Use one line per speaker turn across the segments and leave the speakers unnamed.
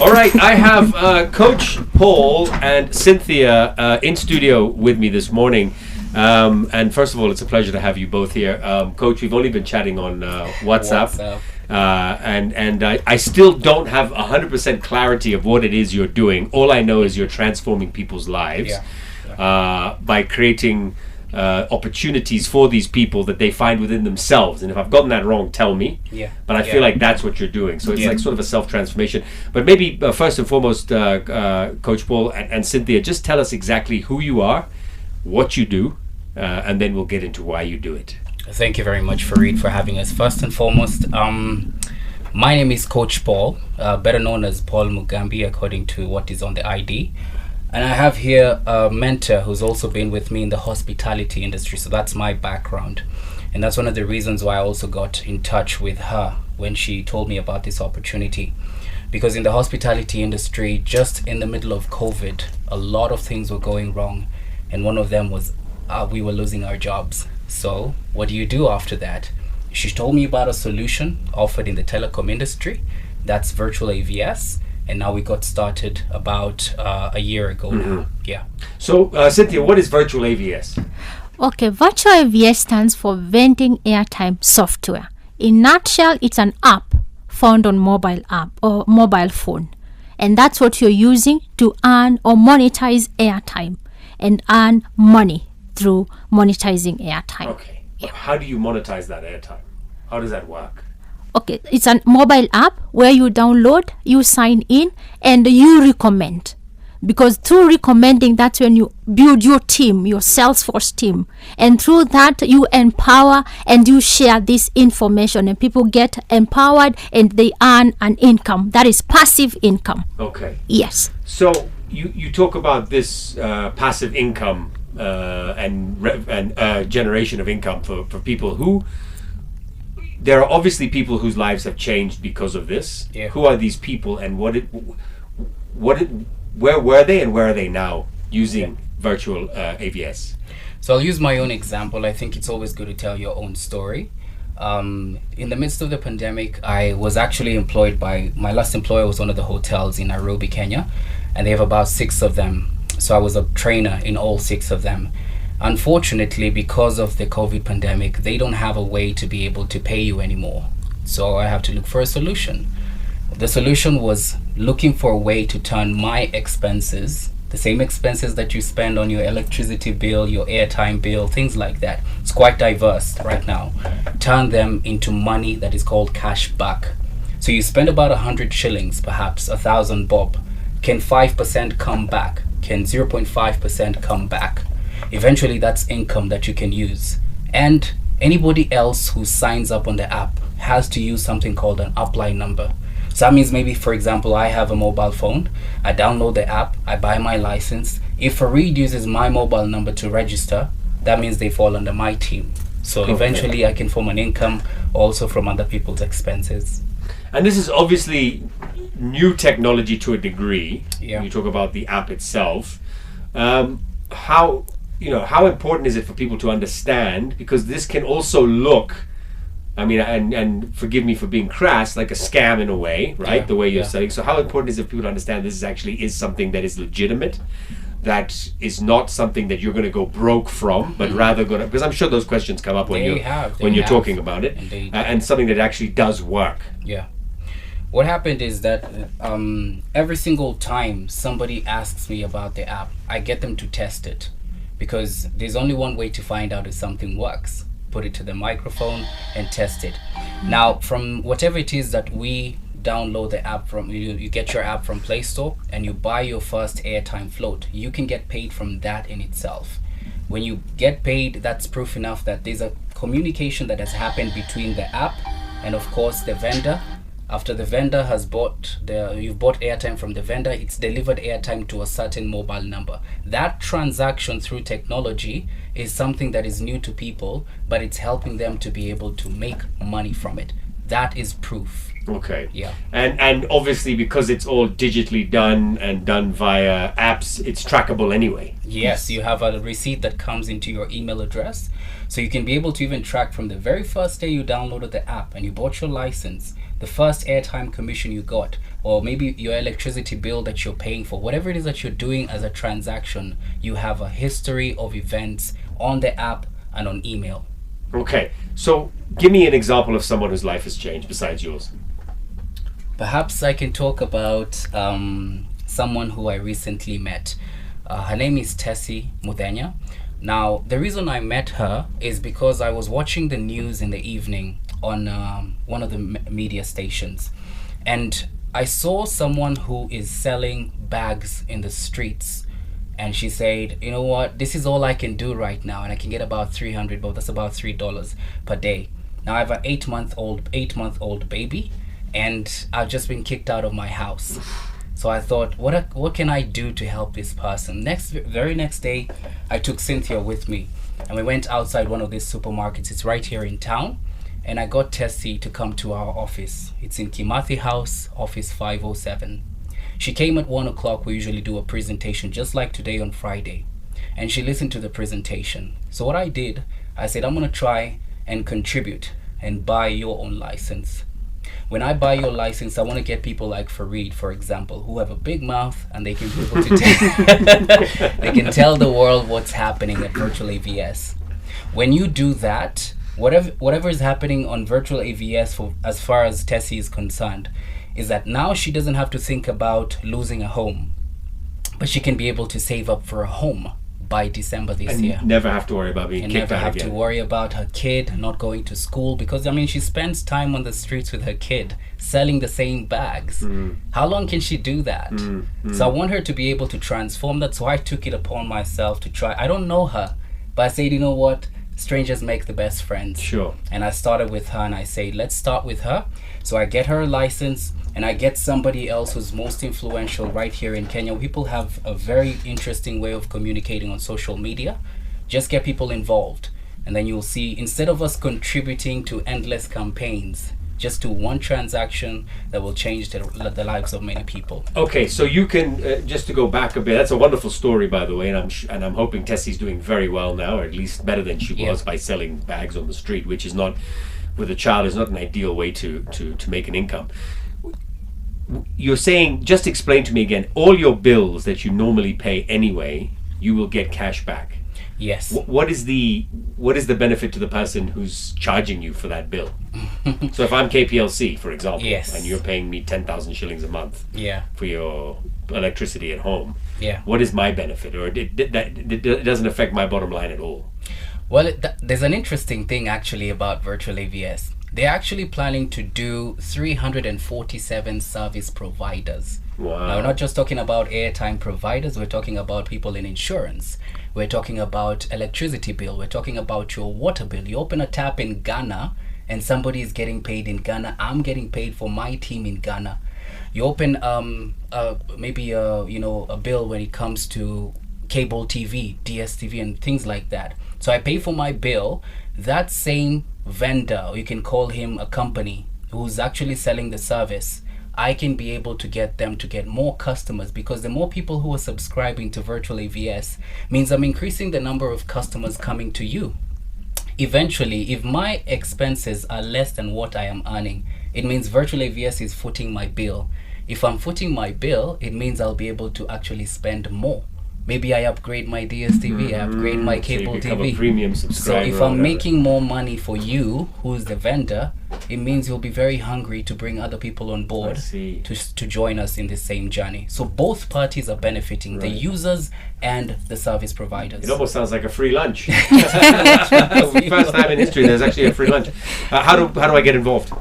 All right, I have Coach Paul and Cynthia in studio with me this morning. And first of all, it's a pleasure to have you both here. Coach, we've only been chatting on WhatsApp. And I still don't have 100% clarity of what it is you're doing. All I know is you're transforming people's lives by creating opportunities for these people that they find within themselves. And if I've gotten that wrong, tell me. But I feel like that's what you're doing. So it's like sort of a self-transformation. But maybe first and foremost, Coach Paul and Cynthia, just tell us exactly who you are, what you do, and then we'll get into why you do it.
Thank you very much, Fareed, for having us. First and foremost, my name is Coach Paul, better known as Paul Mugambi, according to what is on the ID. And I have here a mentor who's also been with me in the hospitality industry. So that's my background. And that's one of the reasons why I also got in touch with her when she told me about this opportunity. Because in the hospitality industry, just in the middle of COVID, a lot of things were going wrong. And one of them was we were losing our jobs. So what do you do after that? She told me about a solution offered in the telecom industry. That's Virtual AVS. And now we got started about a year ago now.
So, Cynthia, what is Virtual AVS?
Okay, Virtual AVS stands for Vending Airtime Software. In nutshell, it's an app found on mobile app or mobile phone. And that's what you're using to earn or monetize airtime and earn money through monetizing airtime.
Okay. How do you monetize that airtime? How does that work?
Okay, it's a mobile app where you download, you sign in, and you recommend. Because through recommending, that's when you build your team, your Salesforce team. And through that, you empower and you share this information. And people get empowered and they earn an income. That is passive income.
Okay.
Yes.
So you talk about this passive income and generation of income for people who... There are obviously people whose lives have changed because of this. Who are these people, and where were they, and where are they now using Virtual AVS?
So I'll use my own example. I think it's always good to tell your own story. In the midst of the pandemic, I was actually employed by, my last employer was one of the hotels in Nairobi, Kenya, and they have about 6 of them. So I was a trainer in all 6 of them. Unfortunately, because of the COVID pandemic, they don't have a way to be able to pay you anymore. So I have to look for a solution. The solution was looking for a way to turn my expenses, the same expenses that you spend on your electricity bill, your airtime bill, things like that. It's quite diverse right now. Turn them into money that is called cash back. So you spend about 100 shillings, perhaps 1,000 bob. Can 5% come back? Can 0.5% come back? Eventually that's income that you can use. And anybody else who signs up on the app has to use something called an upline number. So that means maybe, for example, I have a mobile phone, I download the app, I buy my license. If Fareed uses my mobile number to register, that means they fall under my team. So eventually I can form an income also from other people's expenses.
And this is obviously new technology to a degree.
You
talk about the app itself. How important is it for people to understand? Because this can also look, I mean, and forgive me for being crass, like a scam in a way, right? The way you're selling. So how important is it for people to understand this is something that is legitimate, that is not something that you're going to go broke from, but rather going to, because I'm sure those questions come up when you're talking about it, and something that actually does work.
What happened is that every single time somebody asks me about the app, I get them to test it. Because there's only one way to find out if something works. Put it to the microphone and test it. Now, from whatever it is that we download the app from, you get your app from Play Store and you buy your first airtime float, you can get paid from that in itself. When you get paid, that's proof enough that there's a communication that has happened between the app and, of course, the vendor. After the vendor has you've bought airtime from the vendor, it's delivered airtime to a certain mobile number. That transaction through technology is something that is new to people, but it's helping them to be able to make money from it. That is proof.
Okay. And obviously, because it's all digitally done and done via apps, it's trackable anyway.
Yes, you have a receipt that comes into your email address. So you can be able to even track from the very first day you downloaded the app and you bought your license. the first airtime commission you got, or maybe your electricity bill that you're paying for, whatever it is that you're doing as a transaction, you have a history of events on the app and on email.
Okay, so give me an example of someone whose life has changed besides yours.
Perhaps I can talk about someone who I recently met. Her name is Tessie Mudenya. Now, the reason I met her is because I was watching the news in the evening on one of the media stations, and I saw someone who is selling bags in the streets, and she said, you know what, this is all I can do right now, and I can get about 300, but that's about $3 per day. Now I have an 8-month-old baby, and I've just been kicked out of my house. So I thought, what can I do to help this person? Very next day, I took Cynthia with me, and we went outside one of these supermarkets. It's right here in town, and I got Tessie to come to our office. It's in Kimathi House, office 507. She came at 1 o'clock. We usually do a presentation just like today on Friday, and she listened to the presentation. So what I did, I said, I'm gonna try and contribute and buy your own license. When I buy your license, I want to get people like Fareed, for example, who have a big mouth and they can be able to they can tell the world what's happening at Virtual AVS. When you do that, whatever is happening on Virtual AVS, for as far as Tessie is concerned, is that now she doesn't have to think about losing a home, but she can be able to save up for a home by December this year.
Never have to worry about being kicked out again.
And never have to worry about her kid not going to school, because I mean, she spends time on the streets with her kid selling the same bags. How long can she do that? So I want her to be able to transform that. So I took it upon myself to try. I don't know her, but I said, you know what, strangers make the best friends.
Sure.
And I started with her, and I say, let's start with her. So I get her a license, and I get somebody else who's most influential right here in Kenya. People have a very interesting way of communicating on social media. Just get people involved, and then you'll see, instead of us contributing to endless campaigns, just do one transaction that will change the lives of many people.
Okay, so you can, just to go back a bit, that's a wonderful story, by the way, and I'm hoping Tessie's doing very well now, or at least better than she was by selling bags on the street, which is not, with a child, is not an ideal way to make an income. You're saying, just explain to me again, all your bills that you normally pay anyway, you will get cash back.
Yes.
What is the benefit to the person who's charging you for that bill? So if I'm KPLC, for example, and you're paying me 10,000 shillings a month for your electricity at home, what is my benefit? Or it doesn't affect my bottom line at all?
Well, there's an interesting thing actually about Virtual AVS. They're actually planning to do 347 service providers.
Wow.
Now, we're not just talking about airtime providers, we're talking about people in insurance. We're talking about electricity bill. We're talking about your water bill. You open a tap in Ghana and somebody is getting paid in Ghana. I'm getting paid for my team in Ghana. You open maybe a bill when it comes to cable TV, DSTV, and things like that. So I pay for my bill. That same vendor, you can call him a company who's actually selling the service, I can be able to get them to get more customers, because the more people who are subscribing to Virtual AVS means I'm increasing the number of customers coming to you. Eventually, if my expenses are less than what I am earning, it means Virtual AVS is footing my bill. If I'm footing my bill, it means I'll be able to actually spend more. Maybe I upgrade my DSTV, I upgrade my cable
so you become
TV.
A premium subscriber.
So if I'm making more money for you, who's the vendor, it means you'll be very hungry to bring other people on board to join us in the same journey. So both parties are benefiting, the users and the service providers.
It almost sounds like a free lunch. First time in history there's actually a free lunch. How do I get involved?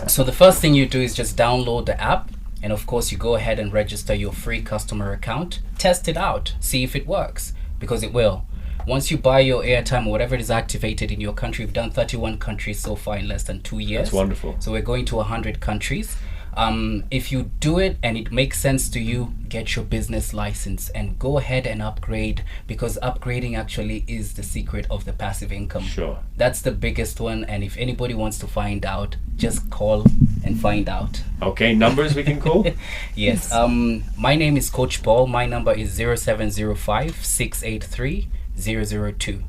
So the first thing you do is just download the app. And of course, you go ahead and register your free customer account. Test it out. See if it works, because it will. Once you buy your airtime or whatever is activated in your country, we've done 31 countries so far in less than 2 years.
That's wonderful.
So we're going to 100 countries. If you do it and it makes sense to you, get your business license and go ahead and upgrade, because upgrading actually is the secret of the passive income.
Sure.
That's the biggest one, and if anybody wants to find out, just call and find out.
Okay, numbers we can call?
Yes. My name is Coach Paul. My number is 0705 683 002.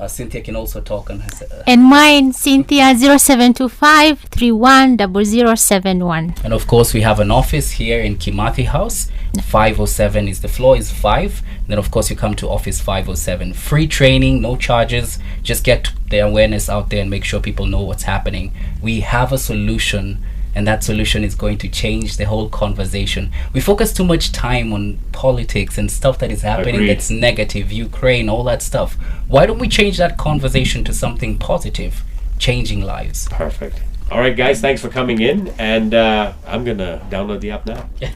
Cynthia can also talk on her.
And mine, Cynthia, 0725 310071.
And of course, we have an office here in Kimathi House. 507 is the floor is 5. Then of course you come to office 507. Free training, no charges. Just get the awareness out there and make sure people know what's happening. We have a solution, and that solution is going to change the whole conversation. We focus too much time on politics and stuff that is happening.
Agreed.
That's negative, Ukraine, all that stuff. Why don't we change that conversation to something positive, changing lives?
Perfect. All right, guys, thanks for coming in, and I'm gonna download the app now.
Yes,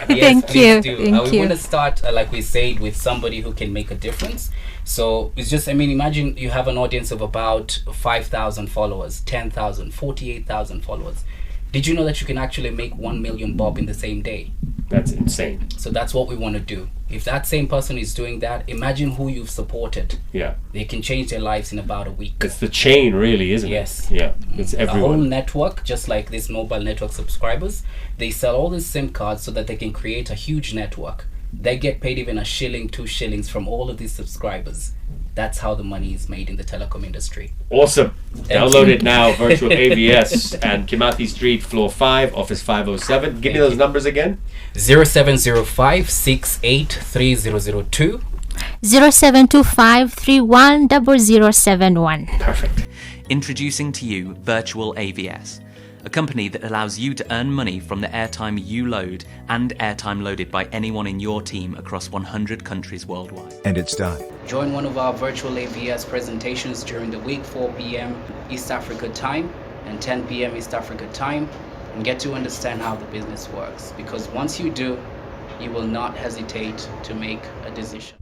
Thank
please
you.
do.
Thank
We
you.
want to start, like we said, with somebody who can make a difference. So it's just, I mean, imagine you have an audience of about 5,000 followers, 10,000, 48,000 followers. Did you know that you can actually make 1 million bob in the same day?
That's insane.
So that's what we want to do. If that same person is doing that, imagine who you've supported.
Yeah.
They can change their lives in about a week.
It's the chain, really, isn't
Yes.
it? Yeah. It's
A whole
everyone.
network, just like this mobile network subscribers, they sell all these SIM cards so that they can create a huge network. They get paid even a shilling, 2 shillings from all of these subscribers. That's how the money is made in the telecom industry.
Awesome. Download
you.
it now. Virtual AVS and Kimathi Street, floor 5, office 507. Give me those numbers again.
0705 683002.
0725 310071.
Perfect.
Introducing to you Virtual AVS, a company that allows you to earn money from the airtime you load and airtime loaded by anyone in your team across 100 countries worldwide.
And it's done.
Join one of our Virtual AVS presentations during the week, 4 p.m. East Africa time and 10 p.m. East Africa time, and get to understand how the business works. Because once you do, you will not hesitate to make a decision.